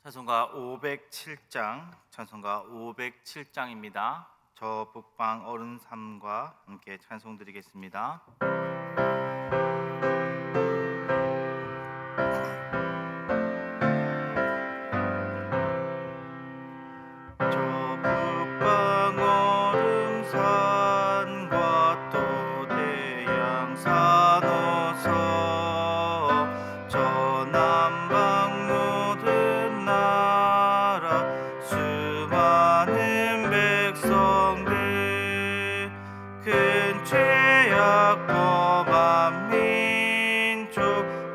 찬송가 507장입니다. 저 북방 어른 삶과 함께 찬송 드리겠습니다. 저 북방 어른 산과 또 대양산 어서 저 남방 모든 나라 수많은 백성들 큰 죄악 범한 민족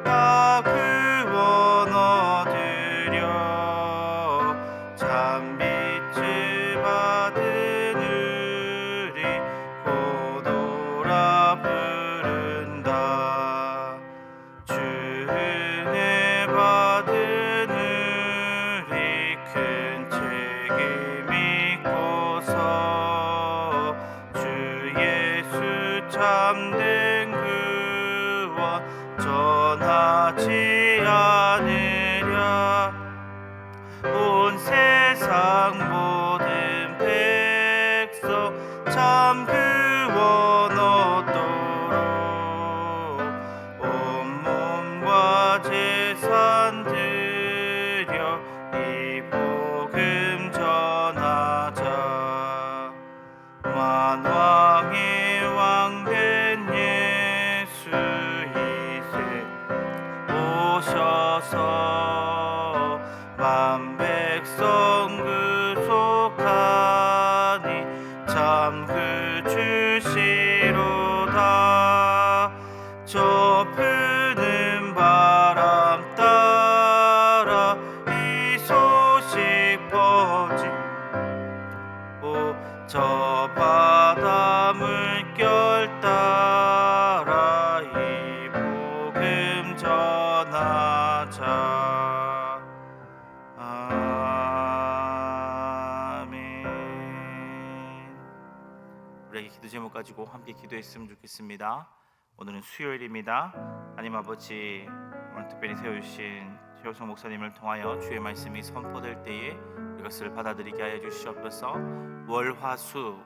다 구원 얻으려 참빛을 받은 우리 고도라 부른다. 주 은혜 받은 우리 큰 책임 믿고서 주 예수 참된 구원 전하지 않으랴. 온 세상 모든 백성 참 구원 얻도록 온 몸과 재산 드려 이 복음 전하자. 만왕의 왕 된 예수 이세 오셔서 만 백성 구속하니 참 그주시로다. 저 푸는 바람 따라 이 소식 퍼지고 저 바다 물결 따라 이 복음 전하자. 아멘. 우리에게 기도 제목 가지고 함께 기도했으면 좋겠습니다. 오늘은 수요일입니다. 하나님 아버지, 오늘 특별히 세워주신 최호성 목사님을 통하여 주의 말씀이 선포될 때에 이것을 받아들이게 하여 주시옵소서. 월화수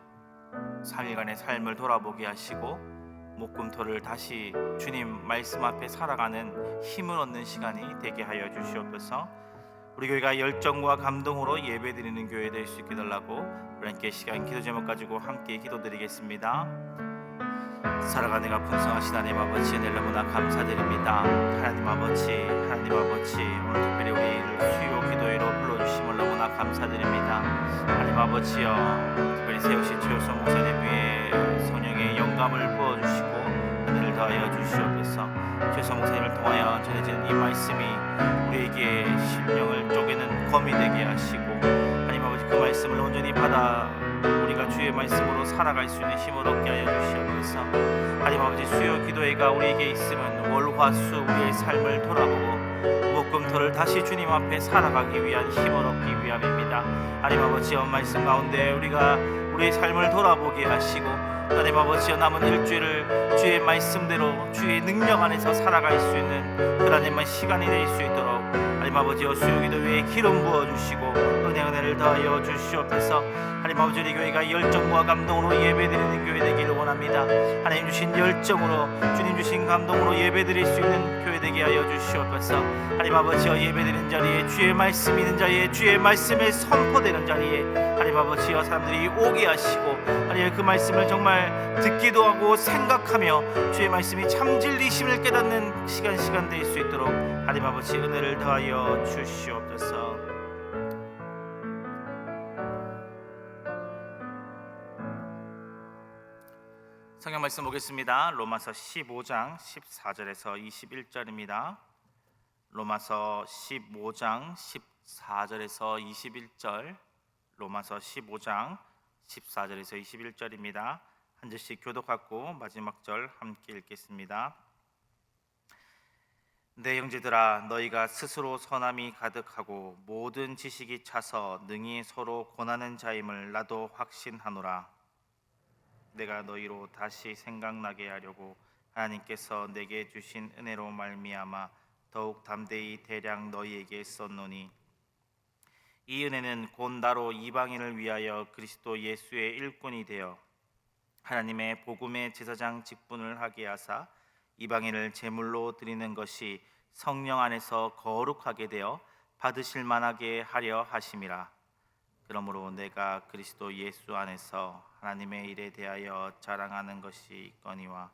3일간의 삶을 돌아보게 하시고 목금토를 다시 주님 말씀 앞에 살아가는 힘을 얻는 시간이 되게 하여 주시옵소서. 우리 교회가 열정과 감동으로 예배드리는 교회 될 수 있게 달라고 우리 함께 시간 기도 제목 가지고 함께 기도드리겠습니다. 살아가는 가 풍성하신 하나님 아버지, 은혜를 너무나 감사드립니다. 하나님 아버지 오늘 특별히 우리를 수요 기도회로 불러주심을 너무나 감사드립니다. 하나님 아버지여, 특별히 세우신 최호성 목사님 위에 성령의 영감을 부어주시고 은혜를 더하여 주시옵소서. 최호성 목사님을 통하여 전해지는 이 말씀이 우리에게 심령을 쪼개는 검이 되게 하시고, 하나님 아버지 그 말씀을 온전히 받아 우리가 주의 말씀으로 살아갈 수 있는 힘을 얻게 하여 주시옵소서. 하나님 아버지, 수요 기도회가 우리에게 있으면 월화수 우리의 삶을 돌아보고 목금토를 다시 주님 앞에 살아가기 위한 힘을 얻기 위함입니다. 하나님 아버지여, 말씀 가운데 우리가 우리의 삶을 돌아보게 하시고, 하나님 아버지여, 남은 일주일을 주의 말씀대로 주의 능력 안에서 살아갈 수 있는 그 하나님의 시간이 될 수 있도록 하나님 아버지여, 수요 기도회에 기름 부어주시고 은혜를 더하여 주시옵소서. 하나님 아버지, 우리 교회가 열정과 감동으로 예배드리는 교회 되기를 원합니다. 하나님 주신 열정으로, 주님 주신 감동으로 예배드릴 수 있는 교회 되게 하여 주시옵소서. 하나님 아버지여, 예배드리는 자리에 주의 말씀 있는 자리에 주의 말씀에 선포되는 자리에 하나님 아버지여, 사람들이 오게 하시고 하나님 그 말씀을 정말 듣기도 하고 생각하며 주의 말씀이 참 진리심을 깨닫는 시간 될 수 있도록 하나님 아버지 은혜를 더하여 주시옵소서. 성경 말씀 보겠습니다. 로마서 15장 14절에서 21절입니다. 로마서 15장 14절에서 21절, 로마서 15장 14절에서 21절입니다. 한 절씩 교독하고 마지막 절 함께 읽겠습니다. 내 형제들아, 너희가 스스로 선함이 가득하고 모든 지식이 차서 능히 서로 권하는 자임을 나도 확신하노라. 내가 너희로 다시 생각나게 하려고 하나님께서 내게 주신 은혜로 말미암아 더욱 담대히 대량 너희에게 썼노니, 이 은혜는 곧 나로 이방인을 위하여 그리스도 예수의 일꾼이 되어 하나님의 복음의 제사장 직분을 하게 하사 이방인을 제물로 드리는 것이 성령 안에서 거룩하게 되어 받으실 만하게 하려 하심이라. 그러므로 내가 그리스도 예수 안에서 하나님의 일에 대하여 자랑하는 것이 있거니와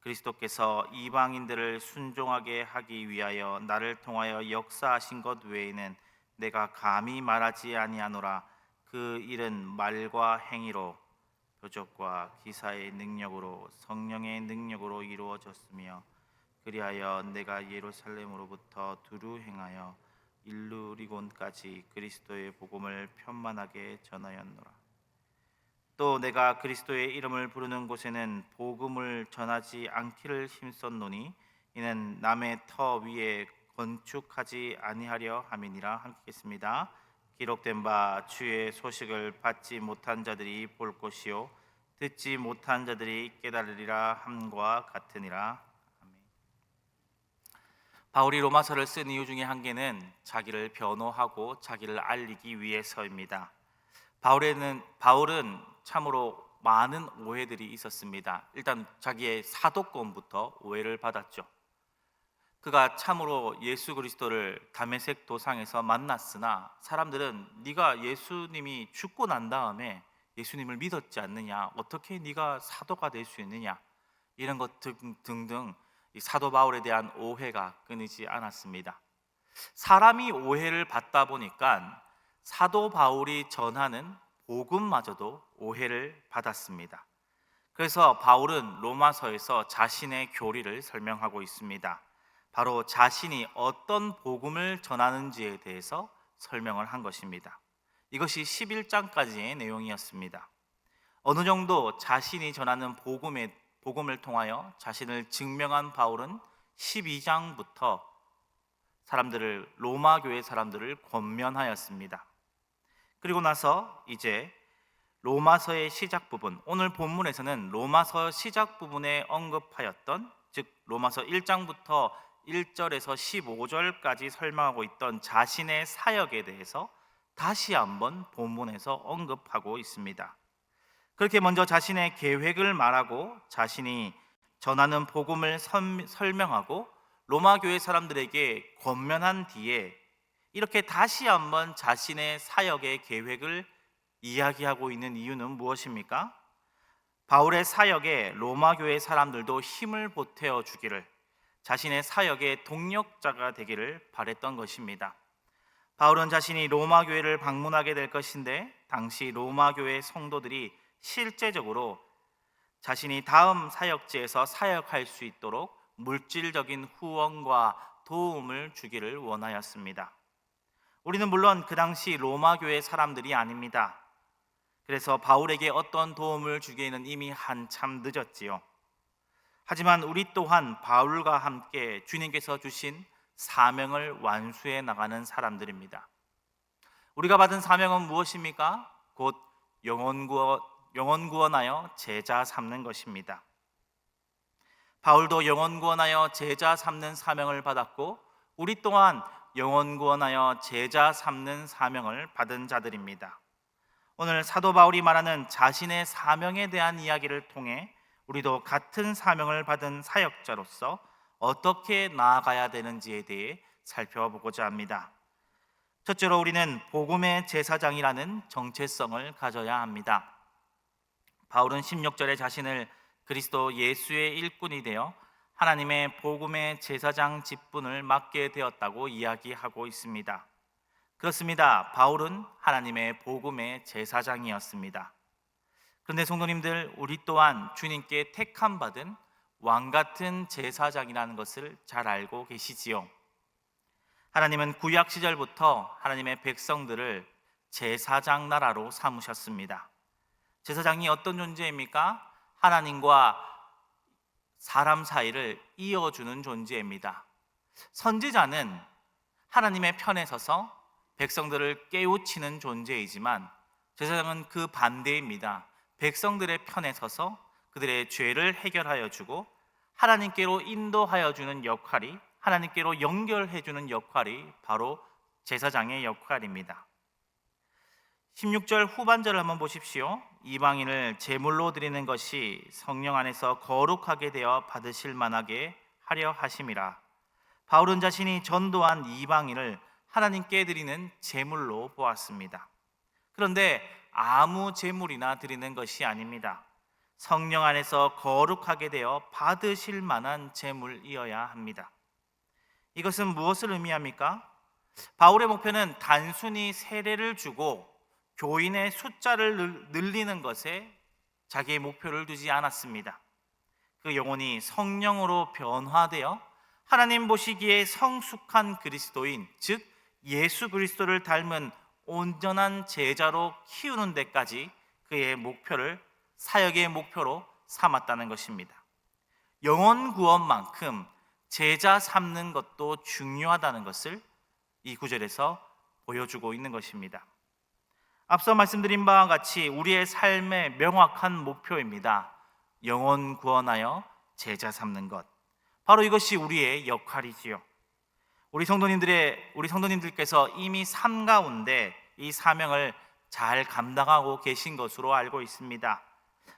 그리스도께서 이방인들을 순종하게 하기 위하여 나를 통하여 역사하신 것 외에는 내가 감히 말하지 아니하노라. 그 일은 말과 행위로 표적과 기사의 능력으로 성령의 능력으로 이루어졌으며 그리하여 내가 예루살렘으로부터 두루 행하여 일루리곤까지 그리스도의 복음을 편만하게 전하였노라. 또 내가 그리스도의 이름을 부르는 곳에는 복음을 전하지 않기를 힘썼노니 이는 남의 터 위에 건축하지 아니하려 함이니라. 함께 읽겠습니다. 기록된 바 주의 소식을 받지 못한 자들이 볼 것이요 듣지 못한 자들이 깨달으리라 함과 같으니라. 아멘. 바울이 로마서를 쓴 이유 중에 한 개는 자기를 변호하고 자기를 알리기 위해서입니다. 바울은 참으로 많은 오해들이 있었습니다. 일단 자기의 사도권부터 오해를 받았죠. 그가 참으로 예수 그리스도를 다메섹 도상에서 만났으나 사람들은 네가 예수님이 죽고 난 다음에 예수님을 믿었지 않느냐, 어떻게 네가 사도가 될 수 있느냐, 이런 것 등등 이 사도 바울에 대한 오해가 끊이지 않았습니다. 사람이 오해를 받다 보니까 사도 바울이 전하는 복음마저도 오해를 받았습니다. 그래서 바울은 로마서에서 자신의 교리를 설명하고 있습니다. 바로 자신이 어떤 복음을 전하는지에 대해서 설명을 한 것입니다. 이것이 11장까지의 내용이었습니다. 어느 정도 자신이 전하는 복음을 통하여 자신을 증명한 바울은 12장부터 로마 교회 사람들을 권면하였습니다. 그리고 나서 이제 로마서의 시작 부분, 오늘 본문에서는 로마서 시작 부분에 언급하였던, 즉 로마서 1장부터 1절에서 15절까지 설명하고 있던 자신의 사역에 대해서 다시 한번 본문에서 언급하고 있습니다. 그렇게 먼저 자신의 계획을 말하고 자신이 전하는 복음을 설명하고 로마 교회 사람들에게 권면한 뒤에 이렇게 다시 한번 자신의 사역의 계획을 이야기하고 있는 이유는 무엇입니까? 바울의 사역에 로마 교회 사람들도 힘을 보태어 주기를, 자신의 사역의 동력자가 되기를 바랬던 것입니다. 바울은 자신이 로마 교회를 방문하게 될 것인데 당시 로마 교회 성도들이 실제적으로 자신이 다음 사역지에서 사역할 수 있도록 물질적인 후원과 도움을 주기를 원하였습니다. 우리는 물론 그 당시 로마 교회 사람들이 아닙니다. 그래서 바울에게 어떤 도움을 주기에는 이미 한참 늦었지요. 하지만 우리 또한 바울과 함께 주님께서 주신 사명을 완수해 나가는 사람들입니다. 우리가 받은 사명은 무엇입니까? 곧 영혼 구원하여 제자 삼는 것입니다. 바울도 영혼 구원하여 제자 삼는 사명을 받았고 우리 또한 영혼 구원하여 제자 삼는 사명을 받은 자들입니다. 오늘 사도 바울이 말하는 자신의 사명에 대한 이야기를 통해 우리도 같은 사명을 받은 사역자로서 어떻게 나아가야 되는지에 대해 살펴보고자 합니다. 첫째로 우리는 복음의 제사장이라는 정체성을 가져야 합니다. 바울은 16절에 자신을 그리스도 예수의 일꾼이 되어 하나님의 복음의 제사장 직분을 맡게 되었다고 이야기하고 있습니다. 그렇습니다. 바울은 하나님의 복음의 제사장이었습니다. 그런데 성도님들, 우리 또한 주님께 택함 받은 왕 같은 제사장이라는 것을 잘 알고 계시지요. 하나님은 구약 시절부터 하나님의 백성들을 제사장 나라로 삼으셨습니다. 제사장이 어떤 존재입니까? 하나님과 사람 사이를 이어주는 존재입니다. 선지자는 하나님의 편에 서서 백성들을 깨우치는 존재이지만 제사장은 그 반대입니다. 백성들의 편에 서서 그들의 죄를 해결하여 주고 하나님께로 인도하여 주는 역할이, 하나님께로 연결해 주는 역할이 바로 제사장의 역할입니다. 16절 후반절을 한번 보십시오. 이방인을 제물로 드리는 것이 성령 안에서 거룩하게 되어 받으실 만하게 하려 하심이라. 바울은 자신이 전도한 이방인을 하나님께 드리는 제물로 보았습니다. 그런데 아무 제물이나 드리는 것이 아닙니다. 성령 안에서 거룩하게 되어 받으실 만한 제물이어야 합니다. 이것은 무엇을 의미합니까? 바울의 목표는 단순히 세례를 주고 교인의 숫자를 늘리는 것에 자기의 목표를 두지 않았습니다. 그 영혼이 성령으로 변화되어 하나님 보시기에 성숙한 그리스도인, 즉 예수 그리스도를 닮은 온전한 제자로 키우는 데까지 그의 목표를 사역의 목표로 삼았다는 것입니다. 영혼 구원만큼 제자 삼는 것도 중요하다는 것을 이 구절에서 보여주고 있는 것입니다. 앞서 말씀드린 바와 같이 우리의 삶의 명확한 목표입니다. 영혼 구원하여 제자 삼는 것. 바로 이것이 우리의 역할이지요. 우리 성도님들께서 이미 삶 가운데 이 사명을 잘 감당하고 계신 것으로 알고 있습니다.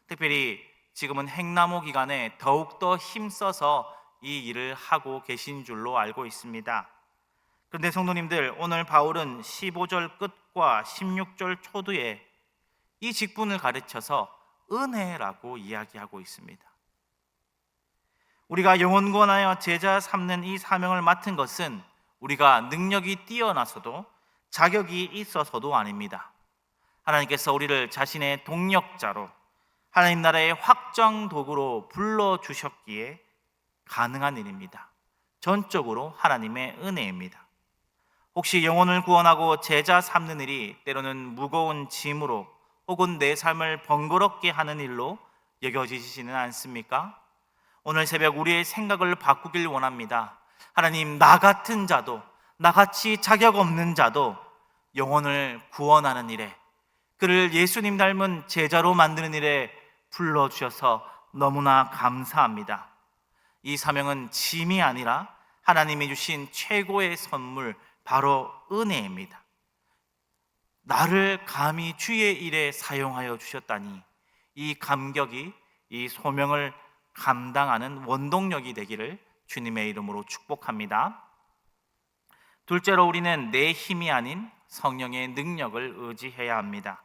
특별히 지금은 행나무 기간에 더욱더 힘써서 이 일을 하고 계신 줄로 알고 있습니다. 그런데 성도님들, 오늘 바울은 15절 끝과 16절 초두에 이 직분을 가르쳐서 은혜라고 이야기하고 있습니다. 우리가 영혼 구원하여 제자 삼는 이 사명을 맡은 것은 우리가 능력이 뛰어나서도 자격이 있어서도 아닙니다. 하나님께서 우리를 자신의 동력자로 하나님 나라의 확정 도구로 불러주셨기에 가능한 일입니다. 전적으로 하나님의 은혜입니다. 혹시 영혼을 구원하고 제자 삼는 일이 때로는 무거운 짐으로 혹은 내 삶을 번거롭게 하는 일로 여겨지지는 않습니까? 오늘 새벽 우리의 생각을 바꾸길 원합니다. 하나님, 나 같은 자도, 나같이 자격 없는 자도 영혼을 구원하는 일에, 그를 예수님 닮은 제자로 만드는 일에 불러주셔서 너무나 감사합니다. 이 사명은 짐이 아니라 하나님이 주신 최고의 선물, 바로 은혜입니다. 나를 감히 주의 일에 사용하여 주셨다니, 이 감격이 이 소명을 감당하는 원동력이 되기를 주님의 이름으로 축복합니다. 둘째로, 우리는 내 힘이 아닌 성령의 능력을 의지해야 합니다.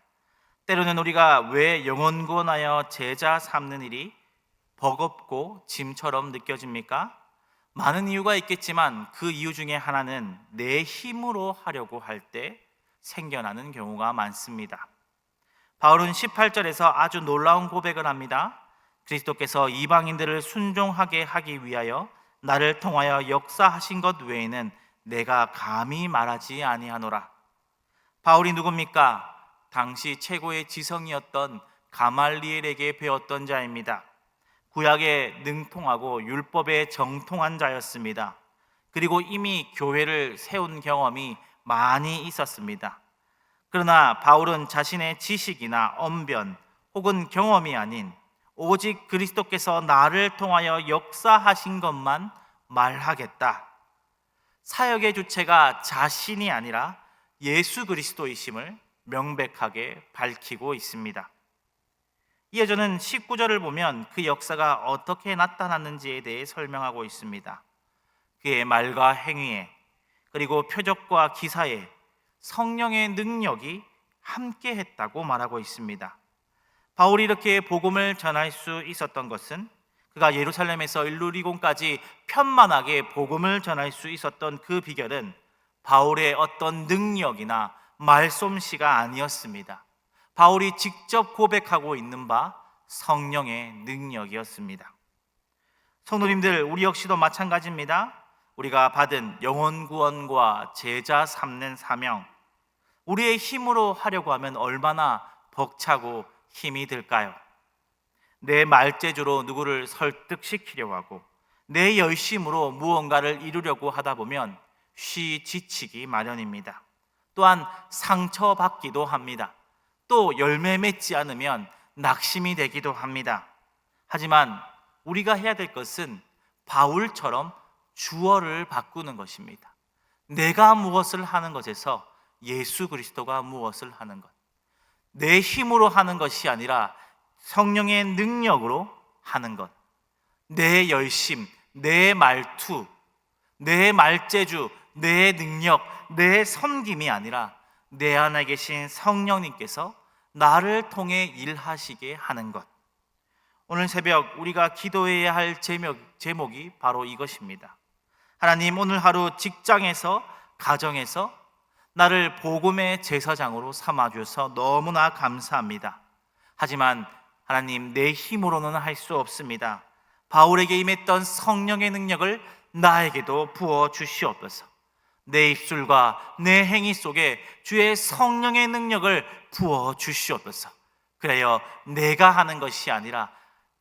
때로는 우리가 왜 영혼 구원하여 제자 삼는 일이 버겁고 짐처럼 느껴집니까? 많은 이유가 있겠지만 그 이유 중에 하나는 내 힘으로 하려고 할 때 생겨나는 경우가 많습니다. 바울은 18절에서 아주 놀라운 고백을 합니다. 그리스도께서 이방인들을 순종하게 하기 위하여 나를 통하여 역사하신 것 외에는 내가 감히 말하지 아니하노라. 바울이 누굽니까? 당시 최고의 지성이었던 가말리엘에게 배웠던 자입니다. 구약에 능통하고 율법에 정통한 자였습니다. 그리고 이미 교회를 세운 경험이 많이 있었습니다. 그러나 바울은 자신의 지식이나 언변 혹은 경험이 아닌 오직 그리스도께서 나를 통하여 역사하신 것만 말하겠다. 사역의 주체가 자신이 아니라 예수 그리스도이심을 명백하게 밝히고 있습니다. 이에 저는 19절을 보면 그 역사가 어떻게 나타났는지에 대해 설명하고 있습니다. 그의 말과 행위에, 그리고 표적과 기사에 성령의 능력이 함께 했다고 말하고 있습니다. 바울이 이렇게 복음을 전할 수 있었던 것은, 그가 예루살렘에서 일루리곤까지 편만하게 복음을 전할 수 있었던 그 비결은 바울의 어떤 능력이나 말솜씨가 아니었습니다. 바울이 직접 고백하고 있는 바 성령의 능력이었습니다. 성도님들, 우리 역시도 마찬가지입니다. 우리가 받은 영혼 구원과 제자 삼는 사명, 우리의 힘으로 하려고 하면 얼마나 벅차고 힘이 들까요? 내 말재주로 누구를 설득시키려고 하고 내 열심으로 무언가를 이루려고 하다 보면 쉬 지치기 마련입니다. 또한 상처받기도 합니다. 또 열매 맺지 않으면 낙심이 되기도 합니다. 하지만 우리가 해야 될 것은 바울처럼 주어를 바꾸는 것입니다. 내가 무엇을 하는 것에서 예수 그리스도가 무엇을 하는 것, 내 힘으로 하는 것이 아니라 성령의 능력으로 하는 것. 내 열심, 내 말투, 내 말재주, 내 능력, 내 섬김이 아니라 내 안에 계신 성령님께서 나를 통해 일하시게 하는 것. 오늘 새벽 우리가 기도해야 할 제목이 바로 이것입니다. 하나님, 오늘 하루 직장에서, 가정에서 나를 복음의 제사장으로 삼아주셔서 너무나 감사합니다. 하지만 하나님, 내 힘으로는 할 수 없습니다. 바울에게 임했던 성령의 능력을 나에게도 부어 주시옵소서. 내 입술과 내 행위 속에 주의 성령의 능력을 부어 주시옵소서. 그래요, 내가 하는 것이 아니라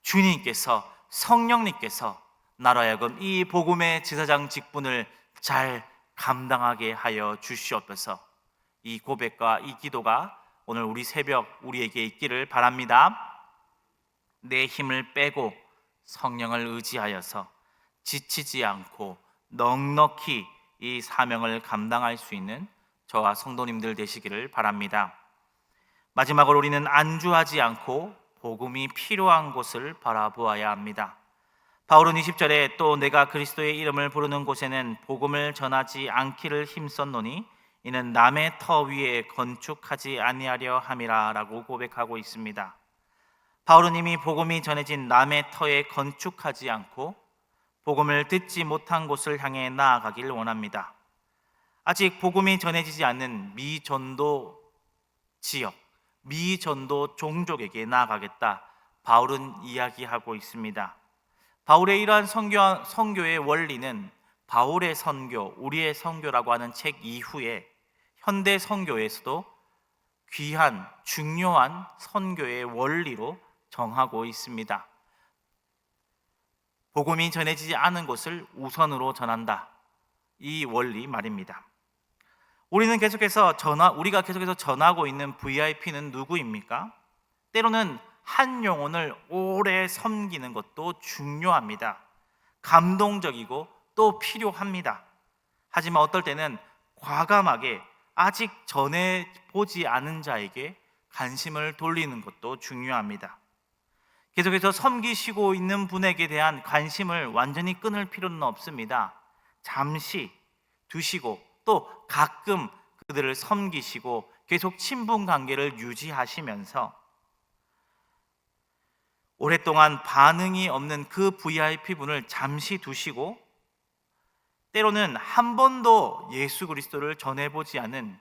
주님께서, 성령님께서 나로 하여금 이 복음의 제사장 직분을 잘 감당하게 하여 주시옵소서. 이 고백과 이 기도가 오늘 우리 새벽 우리에게 있기를 바랍니다. 내 힘을 빼고 성령을 의지하여서 지치지 않고 넉넉히 이 사명을 감당할 수 있는 저와 성도님들 되시기를 바랍니다. 마지막으로 우리는 안주하지 않고 복음이 필요한 곳을 바라보아야 합니다. 바울은 20절에 또 내가 그리스도의 이름을 부르는 곳에는 복음을 전하지 않기를 힘썼노니 이는 남의 터 위에 건축하지 아니하려 함이라 라고 고백하고 있습니다. 바울은 이미 복음이 전해진 남의 터에 건축하지 않고 복음을 듣지 못한 곳을 향해 나아가길 원합니다. 아직 복음이 전해지지 않는 미전도 지역, 미전도 종족에게 나아가겠다, 바울은 이야기하고 있습니다. 바울의 이러한 선교의 원리는 바울의 선교, 우리의 선교라고 하는 책 이후에 현대 선교에서도 귀한, 중요한 선교의 원리로 정하고 있습니다. 복음이 전해지지 않은 곳을 우선으로 전한다, 이 원리 말입니다. 우리가 계속해서 전하고 있는 VIP는 누구입니까? 때로는 한 영혼을 오래 섬기는 것도 중요합니다. 감동적이고 또 필요합니다. 하지만 어떨 때는 과감하게 아직 전해보지 않은 자에게 관심을 돌리는 것도 중요합니다. 계속해서 섬기시고 있는 분에게 대한 관심을 완전히 끊을 필요는 없습니다. 잠시 두시고 또 가끔 그들을 섬기시고 계속 친분 관계를 유지하시면서 오랫동안 반응이 없는 그 VIP 분을 잠시 두시고, 때로는 한 번도 예수 그리스도를 전해보지 않은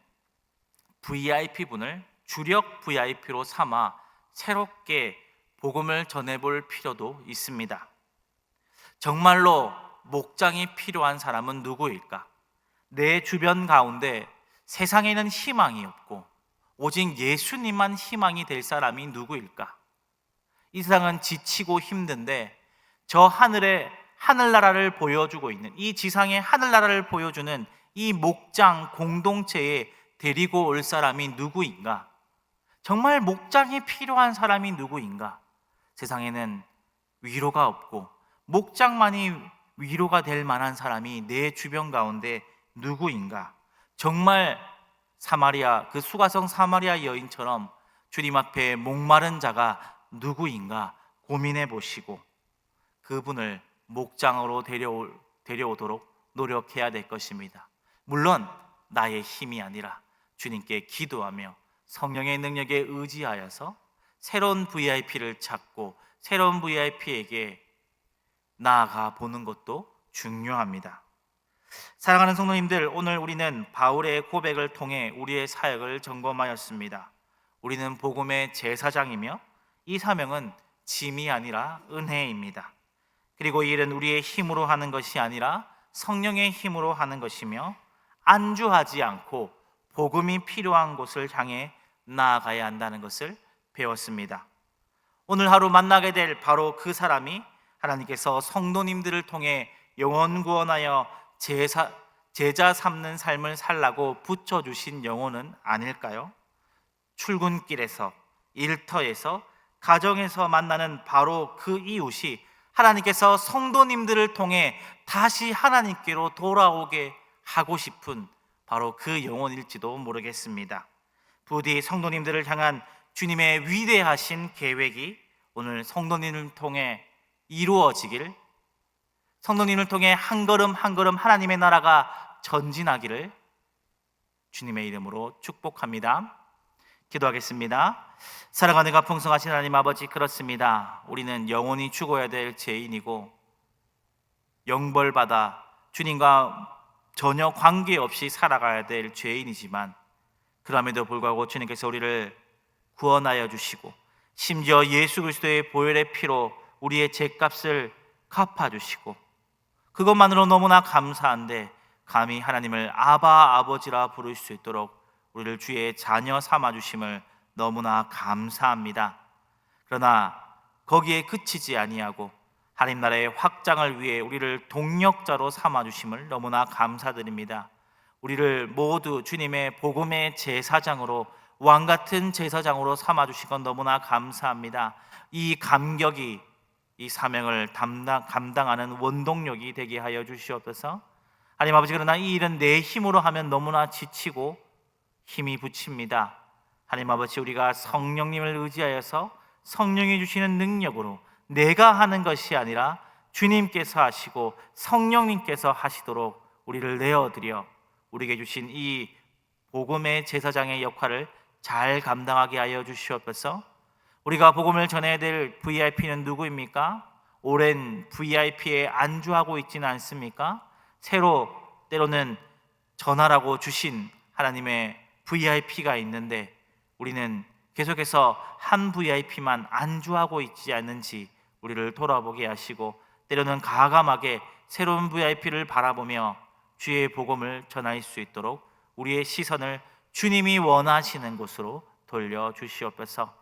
VIP 분을 주력 VIP로 삼아 새롭게 복음을 전해볼 필요도 있습니다. 정말로 목장이 필요한 사람은 누구일까? 내 주변 가운데 세상에는 희망이 없고 오직 예수님만 희망이 될 사람이 누구일까? 이 세상은 지치고 힘든데 저 하늘나라를 보여주고 있는, 이 지상의 하늘나라를 보여주는 이 목장 공동체에 데리고 올 사람이 누구인가? 정말 목장이 필요한 사람이 누구인가? 세상에는 위로가 없고 목장만이 위로가 될 만한 사람이 내 주변 가운데 누구인가? 정말 그 수가성 사마리아 여인처럼 주님 앞에 목마른 자가 누구인가 고민해 보시고 그분을 목장으로 데려오도록 노력해야 될 것입니다. 물론 나의 힘이 아니라 주님께 기도하며 성령의 능력에 의지하여서 새로운 VIP를 찾고 새로운 VIP에게 나아가 보는 것도 중요합니다. 사랑하는 성도님들, 오늘 우리는 바울의 고백을 통해 우리의 사역을 점검하였습니다. 우리는 복음의 제사장이며 이 사명은 짐이 아니라 은혜입니다. 그리고 이 일은 우리의 힘으로 하는 것이 아니라 성령의 힘으로 하는 것이며 안주하지 않고 복음이 필요한 곳을 향해 나아가야 한다는 것을 배웠습니다. 오늘 하루 만나게 될 바로 그 사람이 하나님께서 성도님들을 통해 영혼 구원하여 제자 삼는 삶을 살라고 붙여주신 영혼은 아닐까요? 출근길에서, 일터에서, 가정에서 만나는 바로 그 이웃이 하나님께서 성도님들을 통해 다시 하나님께로 돌아오게 하고 싶은 바로 그 영혼일지도 모르겠습니다. 부디 성도님들을 향한 주님의 위대하신 계획이 오늘 성도님을 통해 이루어지길, 성도님을 통해 한 걸음 한 걸음 하나님의 나라가 전진하기를 주님의 이름으로 축복합니다. 기도하겠습니다. 사랑하는 가 풍성하신 하나님 아버지, 그렇습니다. 우리는 영원히 죽어야 될 죄인이고 영벌받아 주님과 전혀 관계없이 살아가야 될 죄인이지만, 그럼에도 불구하고 주님께서 우리를 구원하여 주시고 심지어 예수 그리스도의 보혈의 피로 우리의 죄값을 갚아주시고, 그것만으로 너무나 감사한데 감히 하나님을 아바 아버지라 부를 수 있도록 우리를 주의 자녀 삼아주심을 너무나 감사합니다. 그러나 거기에 그치지 아니하고 하나님 나라의 확장을 위해 우리를 동력자로 삼아주심을 너무나 감사드립니다. 우리를 모두 주님의 복음의 제사장으로, 왕같은 제사장으로 삼아주신 건 너무나 감사합니다. 이 감격이 이 사명을 감당하는 원동력이 되게 하여 주시옵소서. 하나님 아버지, 그러나 이 일은 내 힘으로 하면 너무나 지치고 힘이 부칩니다. 하나님 아버지, 우리가 성령님을 의지하여서 성령이 주시는 능력으로 내가 하는 것이 아니라 주님께서 하시고 성령님께서 하시도록 우리를 내어드려 우리에게 주신 이 복음의 제사장의 역할을 잘 감당하게 하여 주시옵소서. 우리가 복음을 전해야 될 VIP는 누구입니까? 오랜 VIP에 안주하고 있지는 않습니까? 새로 때로는 전하라고 주신 하나님의 VIP가 있는데 우리는 계속해서 한 VIP만 안주하고 있지 않는지 우리를 돌아보게 하시고, 때로는 가감하게 새로운 VIP를 바라보며 주의 복음을 전할 수 있도록 우리의 시선을 주님이 원하시는 곳으로 돌려주시옵소서.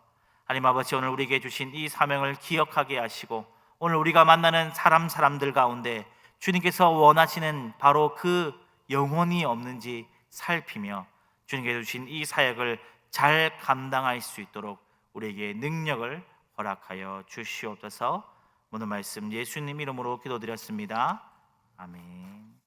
하나님 아버지, 오늘 우리에게 주신 이 사명을 기억하게 하시고, 오늘 우리가 만나는 사람들 가운데 주님께서 원하시는 바로 그 영혼이 없는지 살피며 주님께서 주신 이 사역을 잘 감당할 수 있도록 우리에게 능력을 허락하여 주시옵소서. 오늘 말씀 예수님 이름으로 기도드렸습니다. 아멘.